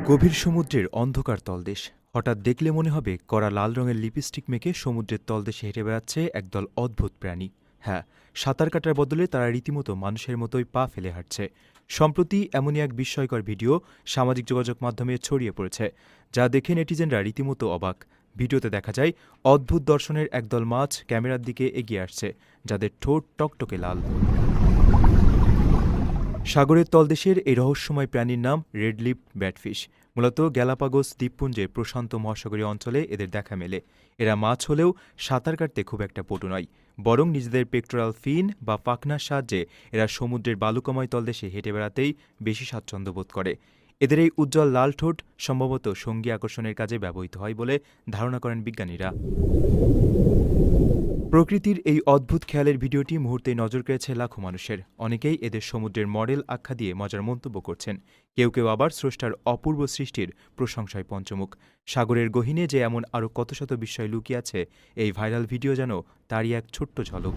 গভীর সমুদ্রের অন্ধকার তলদেশ। হঠাৎ দেখলে মনে হবে কড়া লাল রঙের লিপস্টিক মেখে সমুদ্রের তলদেশে হেঁটে বেড়াচ্ছে একদল অদ্ভুত প্রাণী। হ্যাঁ, সাঁতার কাটার বদলে তারা রীতিমতো মানুষের মতোই পা ফেলে হাঁটছে। সম্প্রতি এমনই এক বিস্ময়কর ভিডিও সামাজিক যোগাযোগ মাধ্যমে ছড়িয়ে পড়েছে, যা দেখে নেটিজেনরা রীতিমতো অবাক। ভিডিওতে দেখা যায় অদ্ভুত দর্শনের একদল মাছ ক্যামেরার দিকে এগিয়ে আসছে, যাদের ঠোঁট টকটকে লাল। সাগরের তলদেশের এই রহস্যময় প্রাণীর নাম রেড লিপ ব্যাটফিশ। মূলত গ্যালাপাগোস দ্বীপপুঞ্জের প্রশান্ত মহাসাগরীয় অঞ্চলে এদের দেখা মেলে। এরা মাছ হলেও সাঁতার কাটতে খুব একটা পটু নয়, বরং নিজেদের পেক্টোরাল ফিন বা পাখনার সাহায্যে এরা সমুদ্রের বালুকাময় তলদেশে হেঁটে বেড়াতেই বেশি স্বাচ্ছন্দ্য বোধ করে। এদের এই উজ্জ্বল লাল ঠোঁট সম্ভবত সঙ্গী আকর্ষণের কাজে ব্যবহৃত হয় বলে ধারণা করেন বিজ্ঞানীরা। প্রকৃতির এই অদ্ভুত খেয়ালের ভিডিওটি মুহূর্তেই নজর কেড়েছে লাখো মানুষের। অনেকেই এদের সমুদ্রের মডেল আখ্যা দিয়ে মজার মন্তব্য করছেন। কেউ কেউ আবার স্রষ্টার অপূর্ব সৃষ্টির প্রশংসায় পঞ্চমুখ। সাগরের গহীনে যে এমন আরও কত শত বিস্ময় লুকিয়ে আছে, এই ভাইরাল ভিডিও যেন তারই এক ছোট্ট ঝলক।